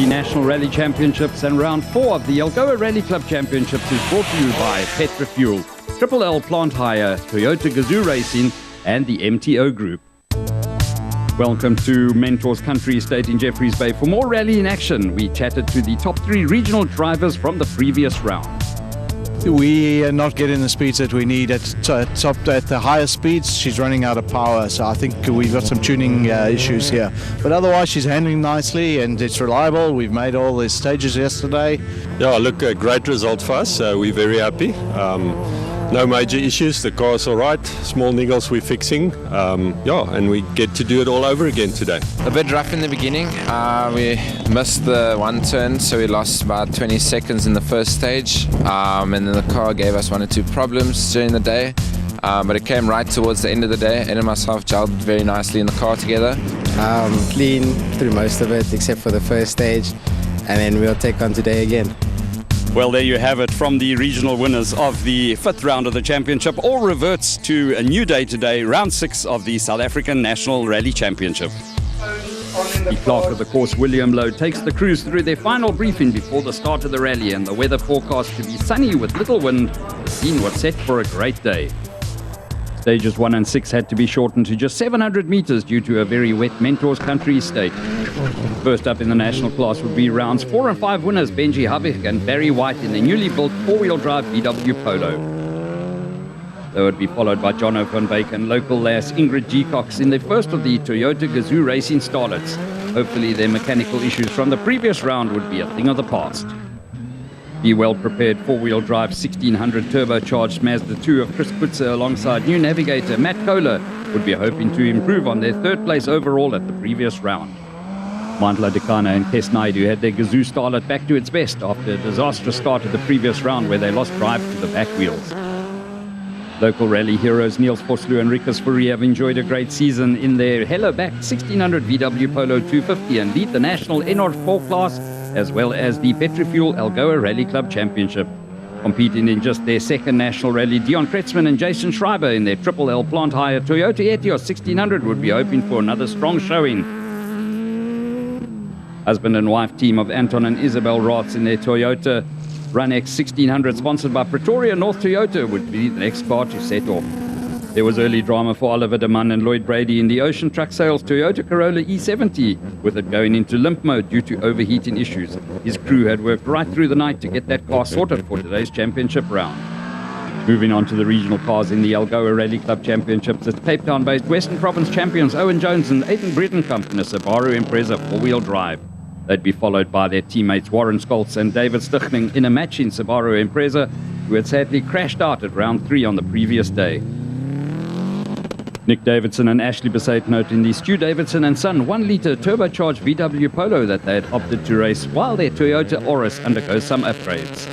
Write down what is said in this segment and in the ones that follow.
The National Rally Championships and round 4 of the Algoa Rally Club Championships is brought to you by Petrofuel, Triple L Plant Hire, Toyota Gazoo Racing and the MTO Group. Welcome to Mentors Country Estate in Jeffreys Bay. For more rally in action, we chatted to the top 3 regional drivers from the previous round. We are not getting the speeds that we need at the higher speeds. She's running out of power, so I think we've got some tuning issues here. But otherwise, she's handling nicely and it's reliable. We've made all the stages yesterday. Yeah, look, a great result for us. We're very happy. No major issues. The car's all right. Small niggles we're fixing. And we get to do it all over again today. A bit rough in the beginning. We missed the one turn, so we lost about 20 seconds in the first stage. And then the car gave us 1 or 2 problems during the day. But it came right towards the end of the day. Ed and myself gelled very nicely in the car together. Clean through most of it, except for the first stage. And then we'll take on today again. Well, there you have it from the regional winners of the 5th round of the championship. All reverts to a new day today, round 6 of the South African National Rally Championship. The clerk of the course, William Lowe, takes the crews through their final briefing before the start of the rally, and the weather forecast to be sunny with little wind. The scene was set for a great day. Stages 1 and 6 had to be shortened to just 700 meters due to a very wet Mentors Country Estate. First up in the national class would be rounds 4 and 5 winners Benji Habig and Barry White in the newly built 4-wheel drive VW Polo. They would be followed by Jono van Beek and local lass Ingrid G. Cox in the first of the Toyota Gazoo Racing starlets. Hopefully their mechanical issues from the previous round would be a thing of the past. The well-prepared 4-wheel drive 1600 turbocharged Mazda 2 of Chris Putzer alongside new navigator Matt Kohler would be hoping to improve on their 3rd place overall at the previous round. Mandla Dekana and Kes Naidu had their Gazoo starlet back to its best after a disastrous start of the previous round where they lost drive to the back wheels. Local rally heroes Niels Vosloo and Rikus Fourie have enjoyed a great season in their Hello-backed 1600 VW Polo 250 and lead the national NR4 class as well as the Petrofuel Algoa Rally Club Championship. Competing in just their 2nd national rally, Dion Kretzmann and Jason Schreiber in their Triple L Plant Hire Toyota Etios 1600 would be hoping for another strong showing. Husband and wife team of Anton and Isabel Raats in their Toyota Run-X 1600 sponsored by Pretoria North Toyota would be the next car to set off. There was early drama for Oliver de Man and Lloyd Brady in the Ocean Truck Sales Toyota Corolla E70, with it going into limp mode due to overheating issues. His crew had worked right through the night to get that car sorted for today's championship round. Moving on to the regional cars in the Algoa Rally Club Championships, it's Cape Town-based Western Province champions Owen Jones and Aidan Bredenkamp in a Subaru Impreza 4-wheel drive. They'd be followed by their teammates Warren Scholz and David Stichting in a matching Subaru Impreza, who had sadly crashed out at round 3 on the previous day. Nick Davidson and Ashley Besate note in the Stu Davidson and Son 1-litre turbocharged VW Polo that they had opted to race while their Toyota Auris undergoes some upgrades.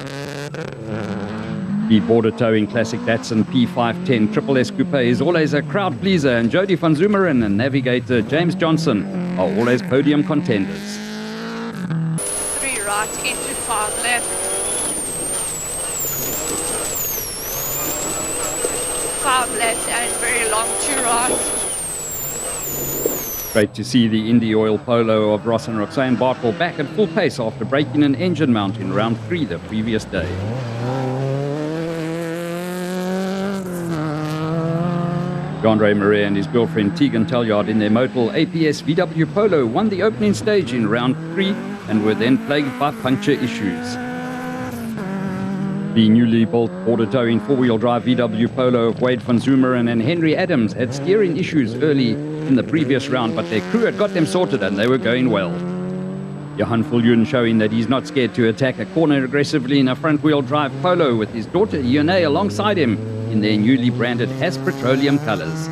The border towing classic Datsun P510 Triple S Coupe is always a crowd pleaser, and Jody van Zumeren and navigator James Johnson are always podium contenders. 3 right into 5 left. 5 left and very long 2 right. Great to see the Indy Oil Polo of Ross and Roxanne Bartle back at full pace after breaking an engine mount in round 3 the previous day. Andre Marais and his girlfriend Tegan Tellyard in their Motul APS VW Polo won the opening stage in round 3 and were then plagued by puncture issues. The newly built border towing 4-wheel drive VW Polo of Wade van Zumeren and Henry Adams had steering issues early in the previous round, but their crew had got them sorted and they were going well. Johan Viljoen showing that he's not scared to attack a corner aggressively in a front-wheel drive Polo with his daughter Yone alongside him in their newly branded Has Petroleum colours.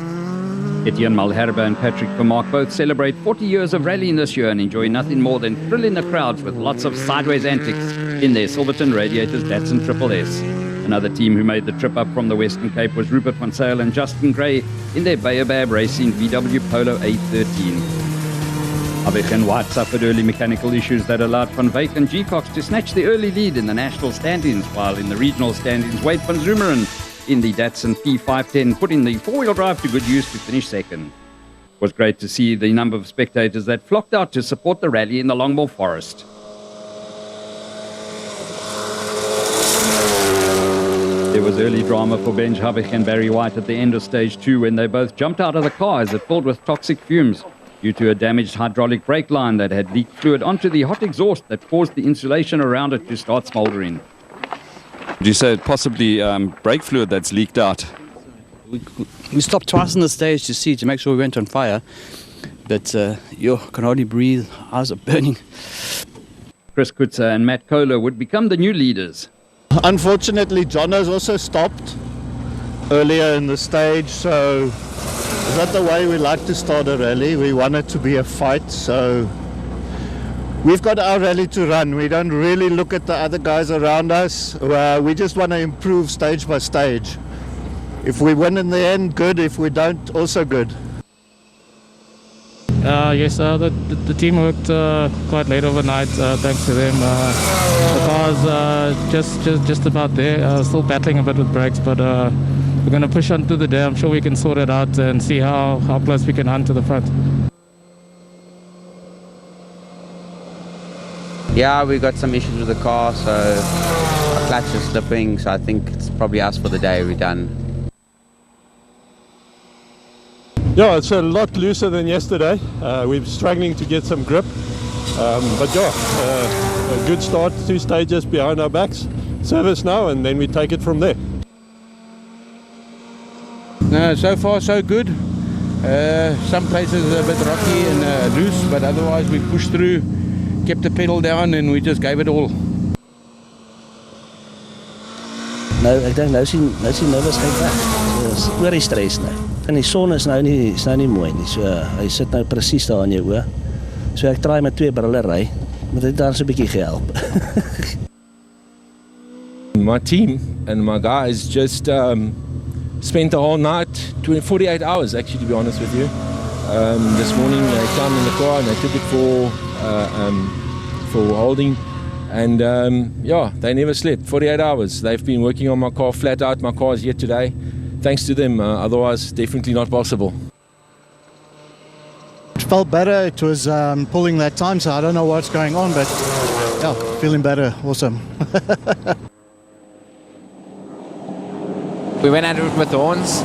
Etienne Malherbe and Patrick Vermaak both celebrate 40 years of rallying this year and enjoy nothing more than thrilling the crowds with lots of sideways antics in their Silverton Radiators Datsun Triple S. Another team who made the trip up from the Western Cape was Rupert van Sale and Justin Gray in their Baobab Racing VW Polo A13. Habig and White suffered early mechanical issues that allowed Van Beek and G. Cox to snatch the early lead in the national standings, while in the regional standings, Wade van Zumeren in the Datsun P510 put in the 4-wheel drive to good use to finish second. It was great to see the number of spectators that flocked out to support the rally in the Longmore Forest. was early drama for Ben Havik and Barry White at the end of stage 2 when they both jumped out of the car as it filled with toxic fumes due to a damaged hydraulic brake line that had leaked fluid onto the hot exhaust that caused the insulation around it to start smouldering. Did you say possibly brake fluid that's leaked out? We stopped twice on the stage to see, to make sure we weren't on fire. But you can hardly breathe, eyes are burning. Chris Kutzer and Matt Kohler would become the new leaders. Unfortunately, John has also stopped earlier in the stage, so it's not the way we like to start a rally. We want it to be a fight, so we've got our rally to run. We don't really look at the other guys around us. We just want to improve stage by stage. If we win in the end, good. If we don't, also good. Yes, the team worked quite late overnight, thanks to them. The car's just about there, still battling a bit with brakes, but we're going to push on through the day. I'm sure we can sort it out and see how close we can hunt to the front. Yeah, we got some issues with the car, so our clutch is slipping, so I think it's probably us for the day. We're done. Yeah, it's a lot looser than yesterday. We're struggling to get some grip. But yeah, a good start, 2 stages behind our backs. Service now, and then we take it from there. No, so far so good. Some places are a bit rocky and loose, but otherwise we pushed through, kept the pedal down, and we just gave it all. Nou, ek dink nou sien nervus kyk weg. Dis oor die stres nou. En die son is nou nie mooi nie. So hy sit nou presies daar in jou oë. So ek try met 2 brille ry, maar dit daar so 'n bietjie gehelp. My team and my guys just spent the whole night, 48 hours actually, to be honest with you. This morning they climbed in the car and they took it for holding. And yeah, they never slept, 48 hours. They've been working on my car flat out. My car is here today. Thanks to them, otherwise definitely not possible. It felt better. It was pulling that time, so I don't know what's going on, but yeah, feeling better. Awesome. We went at it with the horns,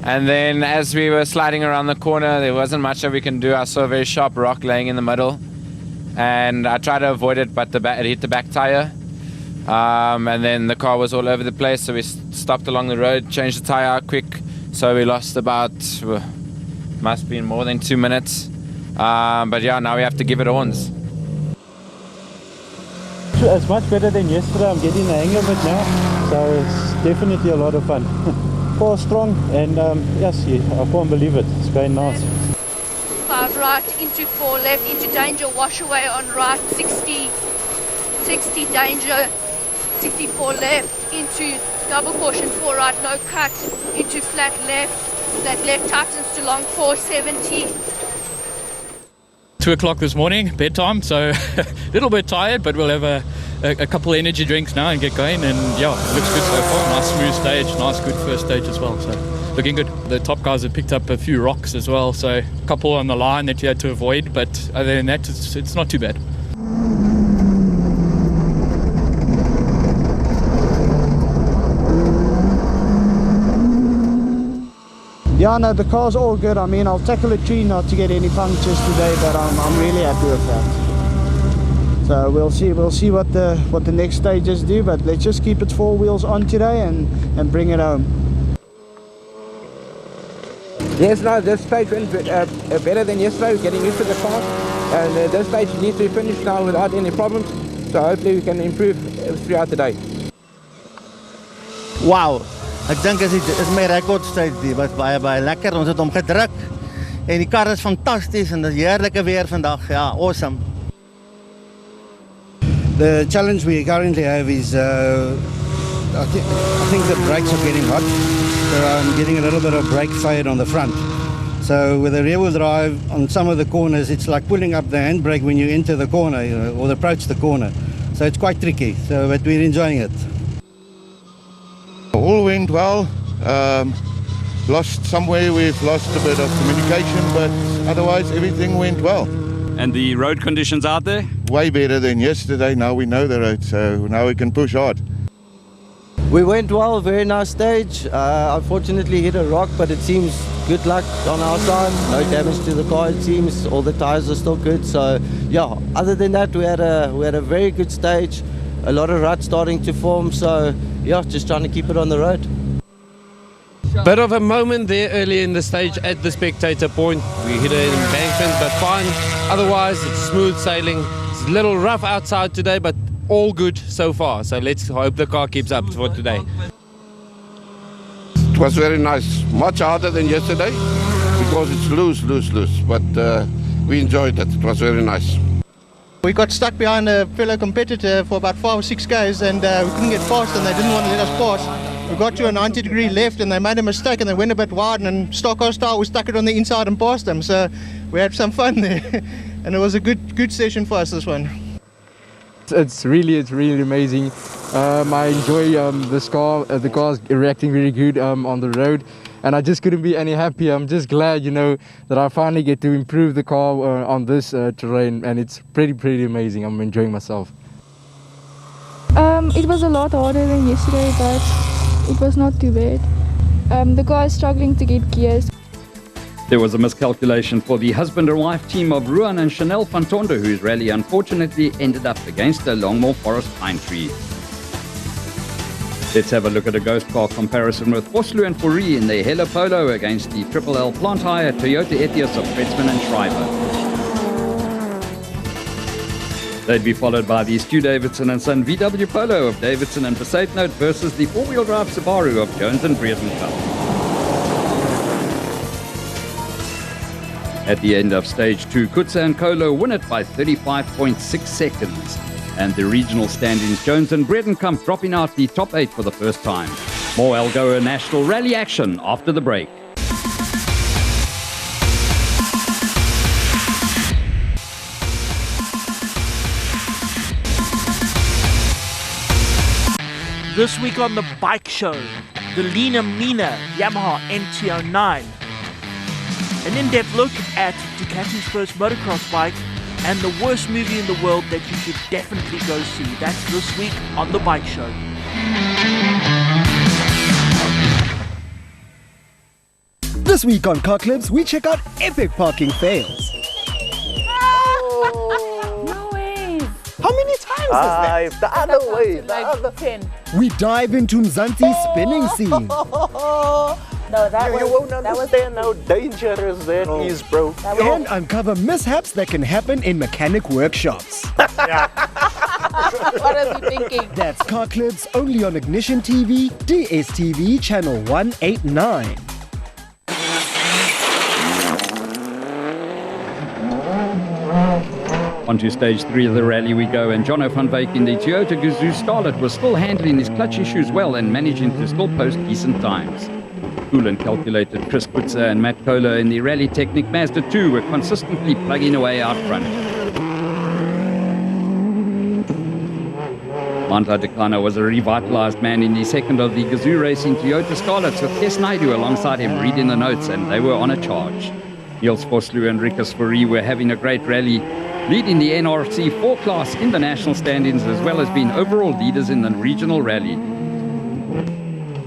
and then as we were sliding around the corner, there wasn't much that we can do. I saw a very sharp rock laying in the middle, and I tried to avoid it, but it hit the back tire, and then the car was all over the place, so we stopped along the road, changed the tire out quick, so we lost about, must be more than 2 minutes, but yeah, now we have to give it horns. It's much better than yesterday. I'm getting the hang of it now, so it's definitely a lot of fun. Car strong, and yes, I can't believe it. It's going nice. 5 right, into 4 left, into danger, wash away on right, 60 danger, 64 left, into double caution, 4 right, no cut, into flat left tightens to long 470. 2 o'clock this morning, bedtime, so a little bit tired, but we'll have a couple of energy drinks now and get going, and yeah, it looks good so far. Nice smooth stage, nice good first stage as well, so looking good. The top guys have picked up a few rocks as well, so a couple on the line that you had to avoid, but other than that, it's not too bad. Yeah, no, the car's all good. I mean, I'll tackle a tree not to get any punctures today, but I'm really happy with that. So we'll see what the next stages do, but let's just keep it 4 wheels on today and bring it home. Yes, no, this stage went better than yesterday. We're getting used to the car, and this stage needs to be finished now without any problems. So hopefully we can improve throughout the day. Wow. Ek dink is my rekordtyd die was baie lekker. Ons het hom gedruk en die kar is fantasties en dit is heerlike weer vandag. Ja, awesome. The challenge we currently have is I think the brakes are getting hot. So I'm getting a little bit of brake fade on the front. So with the rear-wheel drive on some of the corners, it's like pulling up the handbrake when you enter the corner, or approach the corner. So it's quite tricky. So but we're enjoying it. All went well. We've lost a bit of communication, but otherwise everything went well. And the road conditions out there? Way better than yesterday. Now we know the road, so now we can push hard. We went well, very nice stage. Unfortunately hit a rock, but it seems good luck on our side. No damage to the car, it seems. All the tires are still good. So yeah, other than that, we had a very good stage. A lot of ruts starting to form. So yeah, just trying to keep it on the road. Bit of a moment there early in the stage at the spectator point. We hit an embankment, but fine. Otherwise, it's smooth sailing. It's a little rough outside today, but all good so far. So let's hope the car keeps up for today. It was very nice. Much harder than yesterday because it's loose. But we enjoyed it. It was very nice. We got stuck behind a fellow competitor for about 5 or 6 Ks and we couldn't get past and they didn't want to let us pass. We got to a 90-degree left and they made a mistake and they went a bit wide and stock our style, we stuck it on the inside and passed them. So we had some fun there and it was a good session for us, this one. It's really amazing. I enjoy this car. The car's reacting very good on the road, and I just couldn't be any happier. I'm just glad, that I finally get to improve the car on this terrain, and it's pretty amazing. I'm enjoying myself. It was a lot harder than yesterday, but it was not too bad. The car is struggling to get gears. There was a miscalculation for the husband and wife team of Ruan and Chanel van Tonder, whose rally unfortunately ended up against a Longmore Forest pine tree. Let's have a look at a ghost car comparison with Vosloo and Fourie in their Hello Polo against the Triple L plant hire Toyota Etios of Kretzmann and Schreiber. They'd be followed by the Stu Davidson and Son VW Polo of Davidson and Passat Note versus the four-wheel drive Subaru of Jones and Breedenfeld. At the end of stage 2, Kutsa and Kolo win it by 35.6 seconds. And the regional stand-ins, Jones and Breedenkamp dropping out the top 8 for the first time. More Algoa National Rally action after the break. This week on the bike show, the Lena Mina Yamaha NT09. An in-depth look at Ducati's first motocross bike and the worst movie in the world that you should definitely go see. That's this week on The Bike Show. This week on Car Clips, we check out epic parking fails. No way. How many times is that? The other way. The other 10. We dive into Mzansi's spinning scene. No, that You won't understand how dangerous that is, bro. And uncover mishaps that can happen in mechanic workshops. What are you thinking? That's Car Clips only on Ignition TV, DSTV channel 189. On to stage 3 of the rally we go, and Jono van Wyk in the Toyota Gazoo Starlet was still handling his clutch issues well and managing to still post decent times. Cool and calculated Chris Kutsa and Matt Kohler in the Rally Technic Mazda 2 were consistently plugging away out front. Manta Dekana was a revitalized man in the second of the Gazoo Racing Toyota Starlets with Kes Naidu alongside him reading the notes, and they were on a charge. Niels Vosloo and Rikus Fourie were having a great rally, leading the NRC 4 class in the national stand-ins as well as being overall leaders in the regional rally.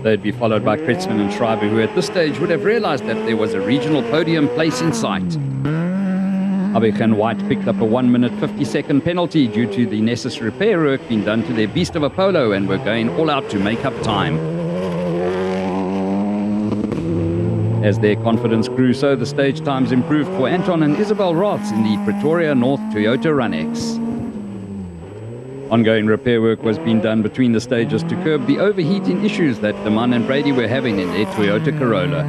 They'd be followed by Kretzmann and Schreiber, who at this stage would have realized that there was a regional podium place in sight. Abich and White picked up a 1-minute 50-second penalty due to the necessary repair work being done to their beast of a Polo and were going all out to make up time. As their confidence grew, so the stage times improved for Anton and Isabel Roths in the Pretoria North Toyota Run-X. Ongoing repair work was being done between the stages to curb the overheating issues that Deman and Brady were having in their Toyota Corolla.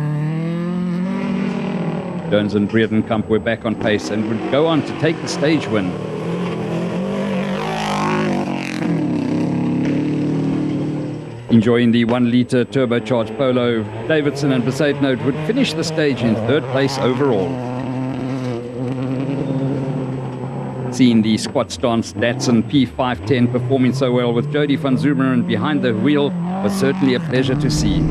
Jones and Breedenkamp were back on pace and would go on to take the stage win. Enjoying the 1-litre turbocharged Polo, Davidson and Passat Note would finish the stage in 3rd place overall. Seeing the squat stance Datsun P510 performing so well with Jody van Zumeren behind the wheel was certainly a pleasure to see.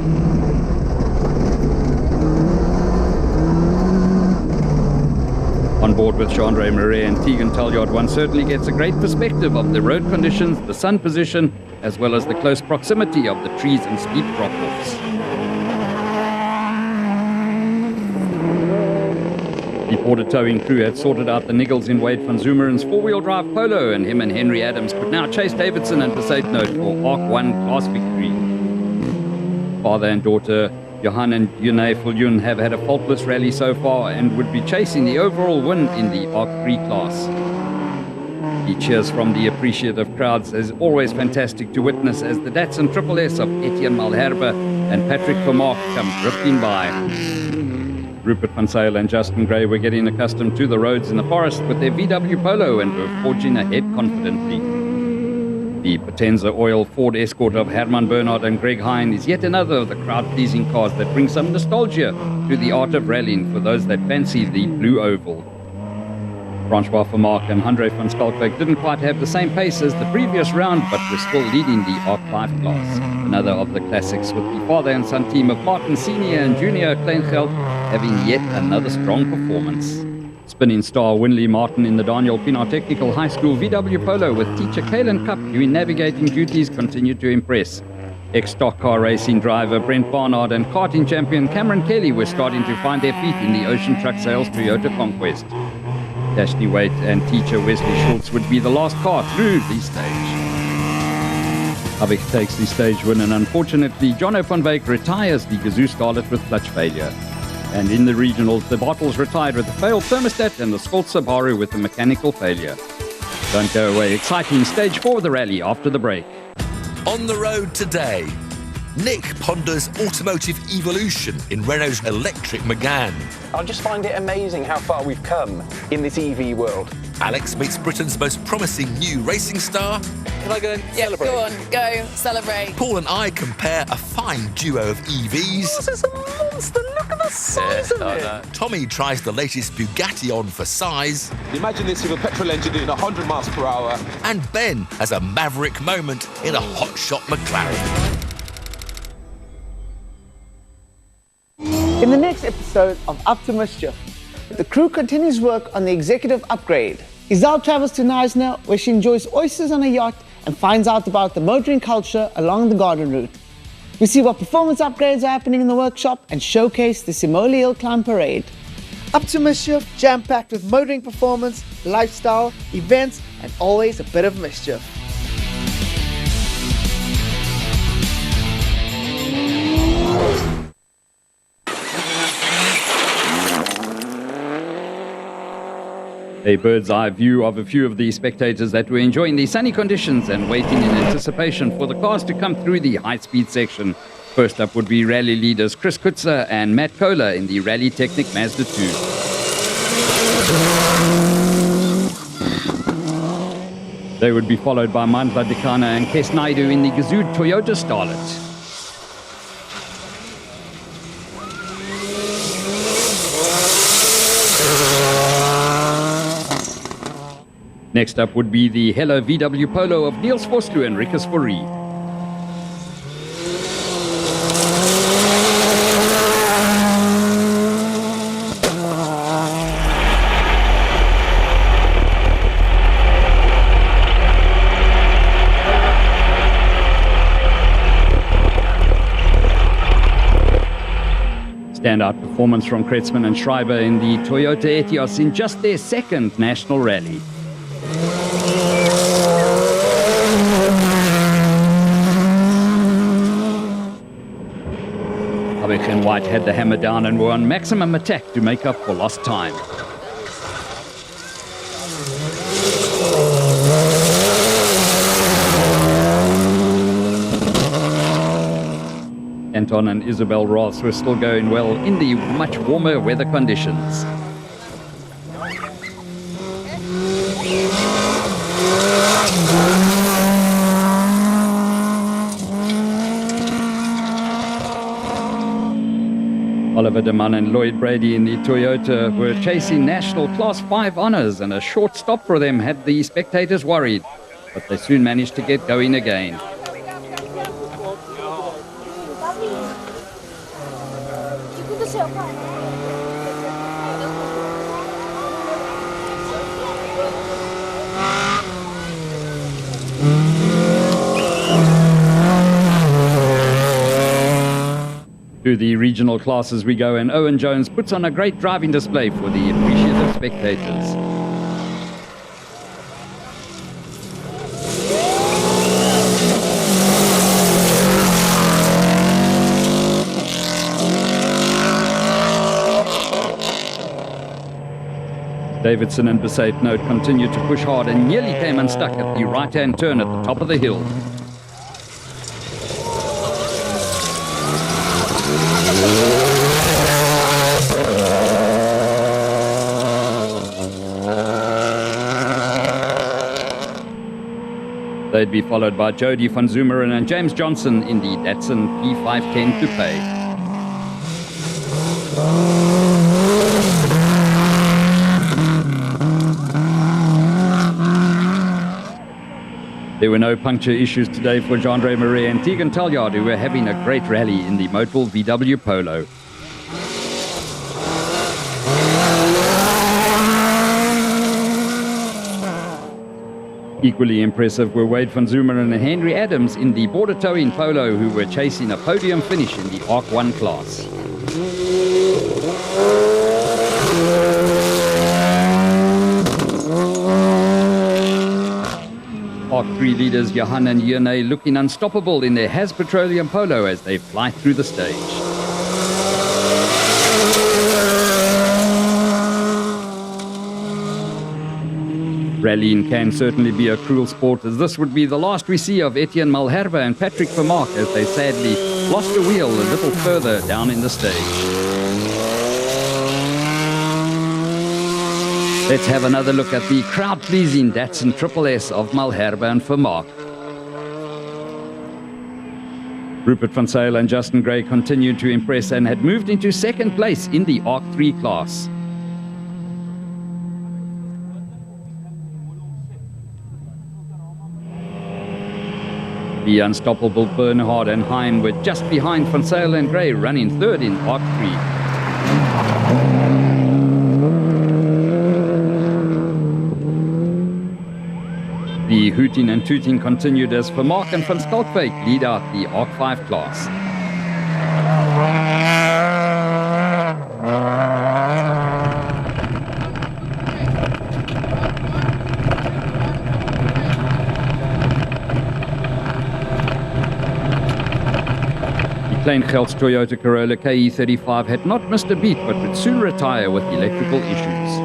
On board with Chandra Marais and Tegan Talyard, one certainly gets a great perspective of the road conditions, the sun position, as well as the close proximity of the trees and steep drop-offs. The Porter towing crew had sorted out the niggles in Wade van Zoomeren's four-wheel drive Polo, and him and Henry Adams could now chase Davidson and Besaidnout for Arc 1 class victory. Father and daughter Johan and Yune Fulyun have had a faultless rally so far and would be chasing the overall win in the Arc 3 class. The cheers from the appreciative crowds is always fantastic to witness as the Datsun Triple S of Etienne Malherbe and Patrick Vermaak come drifting by. Rupert van Zyl and Justin Gray were getting accustomed to the roads in the forest with their VW Polo and were forging ahead confidently. The Potenza Oil Ford Escort of Herman Bernard and Greg Hine is yet another of the crowd-pleasing cars that bring some nostalgia to the art of rallying for those that fancy the blue oval. Francois Vermaak and Andre van Schalkwyk didn't quite have the same pace as the previous round, but were still leading the Arc 5 class. Another of the classics, with the father and son team of Martin Senior and Junior Kleingeld having yet another strong performance. Spinning star Winley Martin in the Daniel Pienaar Technical High School VW Polo with teacher Kalen Cup doing navigating duties continued to impress. Ex-stock car racing driver Brent Barnard and karting champion Cameron Kelly were starting to find their feet in the Ocean Truck Sales Toyota Conquest. Ashley Waite and teacher Wesley Schultz would be the last car through the stage. Havik takes the stage win, and unfortunately Jono van Wyk retires the Gazoo Scarlet with clutch failure. And in the regionals, the Bottles retired with a failed thermostat and the Skoltse Baru with a mechanical failure. Don't go away, exciting stage 4 of the rally after the break. On the road today, Nick ponders automotive evolution in Renault's electric Megane. I just find it amazing how far we've come in this EV world. Alex meets Britain's most promising new racing star. Can I go and celebrate? Go on, go, celebrate. Paul and I compare a fine duo of EVs. This is a monster, look at the size of it. Tommy tries the latest Bugatti on for size. Imagine this with a petrol engine doing 100 miles per hour. And Ben has a maverick moment in a hotshot McLaren. In the next episode of Up to Mischief, the crew continues work on the executive upgrade. Izal travels to Neisner, where she enjoys oysters on a yacht and finds out about the motoring culture along the garden route. We see what performance upgrades are happening in the workshop and showcase the Simoli Hill Climb Parade. Up to Mischief, jam-packed with motoring performance, lifestyle, events, and always a bit of mischief. A bird's eye view of a few of the spectators that were enjoying the sunny conditions and waiting in anticipation for the cars to come through the high-speed section. First up would be rally leaders Chris Kutzer and Matt Kohler in the Rally Technic Mazda 2. They would be followed by Mandla Dikana and Kes Naidu in the Gazoo Toyota Starlet. Next up would be the Hello VW Polo of Niels Vosloo and Rikus Fourie. Standout performance from Kretzmann and Schreiber in the Toyota Etios in just their second national rally. Havik and White had the hammer down and were on maximum attack to make up for lost time. Anton and Isabel Ross were still going well in the much warmer weather conditions. Oliver de Man and Lloyd Brady in the Toyota were chasing national Class 5 honours, and a short stop for them had the spectators worried, but they soon managed to get going again. To the regional classes we go, and Owen Jones puts on a great driving display for the appreciative spectators. Davidson and Besaid Note continued to push hard and nearly came unstuck at the right-hand turn at the top of the hill. They'd be followed by Jody van Zoomeren and James Johnson in the Datsun P510 Coupe. There were no puncture issues today for Jean-Andre Marais and Tegan Talliard, who were having a great rally in the Motul VW Polo. Equally impressive were Wade van Zoomeren and Henry Adams in the border towing Polo, who were chasing a podium finish in the ARC 1 class. ARC 3 leaders Johan and Yerne looking unstoppable in their Has Petroleum Polo as they fly through the stage. Rallying can certainly be a cruel sport, as this would be the last we see of Etienne Malherbe and Patrick Vermaak as they sadly lost a wheel a little further down in the stage. Let's have another look at the crowd-pleasing Datsun Triple S of Malherbe and Vermaak. Rupert van Zyl and Justin Gray continued to impress and had moved into second place in the ARC 3 class. The unstoppable Bernhard and Hein were just behind van Zyl and Gray, running third in ARC 3. The hooting and tooting continued as Vermaak and Van Skalkwyk lead out the ARC 5 class. Kleingeld's Toyota Corolla KE35 had not missed a beat, but would soon retire with electrical issues.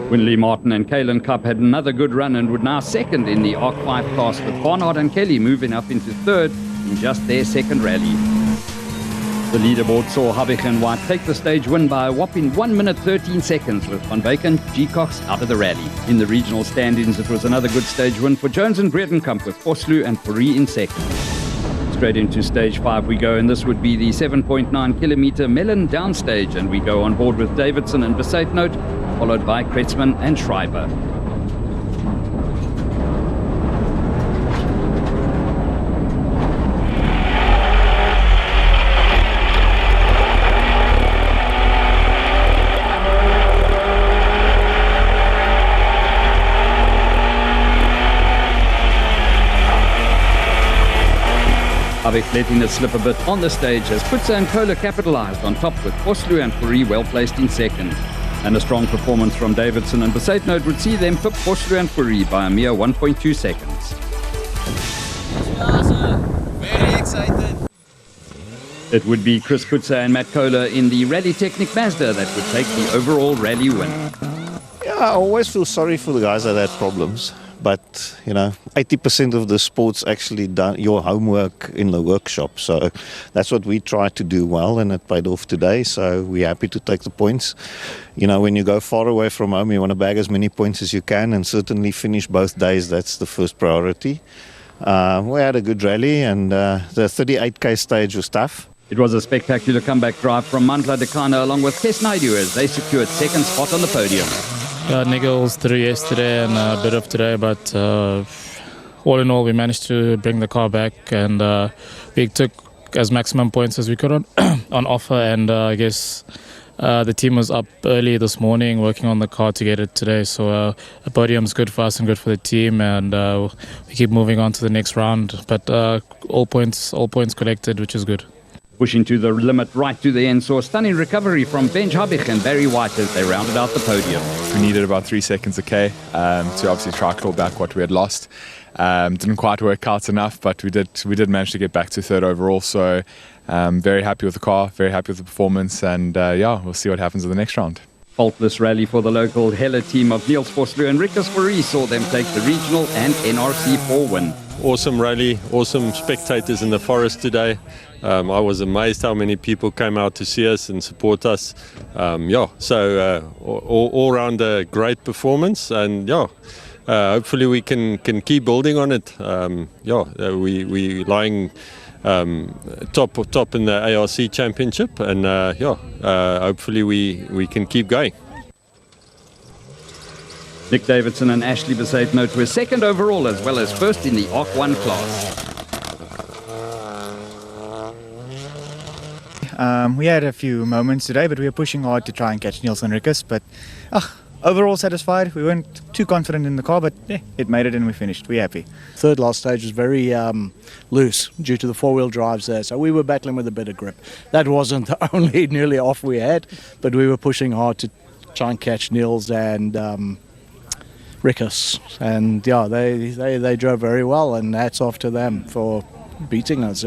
Winley Martin and Kalen Cup had another good run and would now second in the ARC 5 class, with Barnard and Kelly moving up into third in just their second rally. The leaderboard saw Habich and White take the stage win by a whopping 1 minute 13 seconds, with Van Beek and G. Cox out of the rally. In the regional stand-ins, it was another good stage win for Jones and Breedenkamp, with Vosloo and Fourie in second. Straight into stage 5 we go, and this would be the 7.9 kilometer Mellon downstage, and we go on board with Davidson and Besaid Note, followed by Kretzmann and Schreiber. Habich letting it slip a bit on the stage as Putsa and Kohler capitalized on top, with Vosloo and Fourie well placed in second. And a strong performance from Davidson and Besaid Note would see them pip Vosloo and Fourie by a mere 1.2 seconds. Very excited. It would be Chris Putsa and Matt Kohler in the Rally Technic Mazda that would take the overall rally win. Yeah, I always feel sorry for the guys that had problems. But, 80% of the sport's actually done your homework in the workshop. So that's what we try to do well, and it paid off today. So we're happy to take the points. When you go far away from home, you want to bag as many points as you can, and certainly finish both days. That's the first priority. We had a good rally, and the 38K stage was tough. It was a spectacular comeback drive from Mantla Dekana along with Tess Naidu as they secured second spot on the podium. Niggles through yesterday and a bit of today, but all in all we managed to bring the car back, and we took as maximum points as we could on offer, and I guess The team was up early this morning working on the car to get it today, so a podium's good for us and good for the team, and we keep moving on to the next round. But all points collected, which is good. Pushing to the limit right to the end, saw a stunning recovery from Benj Habich and Barry White as they rounded out the podium. We needed about 3 seconds a K to obviously try to claw back what we had lost. Didn't quite work out enough, but we did manage to get back to third overall. So very happy with the car, very happy with the performance, and yeah, we'll see what happens in the next round. Faultless rally for the local Hella team of Niels Vosloo and Rickers Fourie saw them take the regional and NRC 4 win. Awesome rally, awesome spectators in the forest today. I was amazed how many people came out to see us and support us. All round a great performance, and hopefully we can keep building on it. We lying top in the ARC Championship, and hopefully we can keep going. Nick Davidson and Ashley Besaidnout were second overall as well as first in the ARC 1 class. We had a few moments today, but we were pushing hard to try and catch Niels and Rickers. But overall satisfied. We weren't too confident in the car, but it made it and we finished. We're happy. Third last stage was very loose due to the four-wheel drives there, so we were battling with a bit of grip. That wasn't the only nearly off we had, but we were pushing hard to try and catch Niels and Rickers, and they drove very well, and hats off to them for beating us.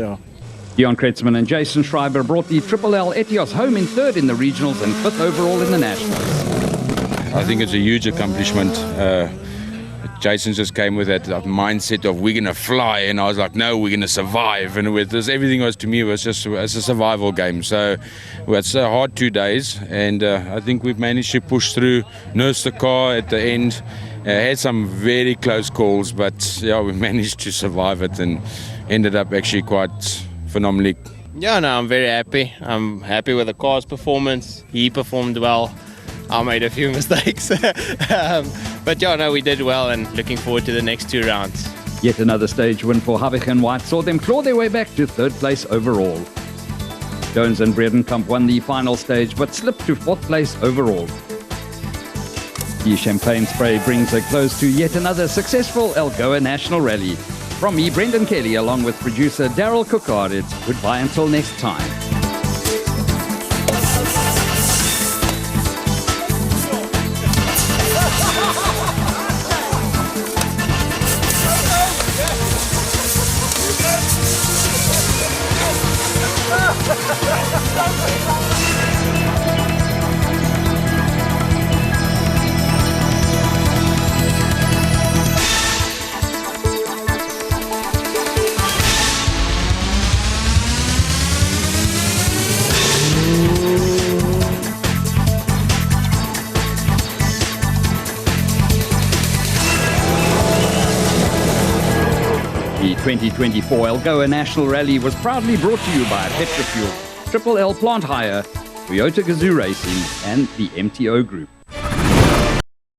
Dion Kretzmann and Jason Schreiber brought the Triple L Etios home in third in the regionals and fifth overall in the nationals. I think it's a huge accomplishment. Jason just came with that mindset of we're going to fly, and I was like, no, we're going to survive. And with this, everything was, to me, was just a survival game. So it's a hard 2 days, and I think we've managed to push through, nurse the car at the end. Had some very close calls, but we managed to survive it and ended up actually quite phenomenally. Yeah, no, I'm very happy. I'm happy with the car's performance. He performed well. I made a few mistakes. But we did well, and looking forward to the next 2 rounds. Yet another stage win for Habich and White saw them claw their way back to third place overall. Jones and Bredenkamp won the final stage but slipped to fourth place overall. The champagne spray brings a close to yet another successful Algoa National Rally. From me, Brendan Kelly, along with producer Daryl Cookard, it's goodbye until next time. The 2024 Algoa National Rally was proudly brought to you by Petrofuel, Triple L Plant Hire, Toyota Gazoo Racing, and the MTO Group.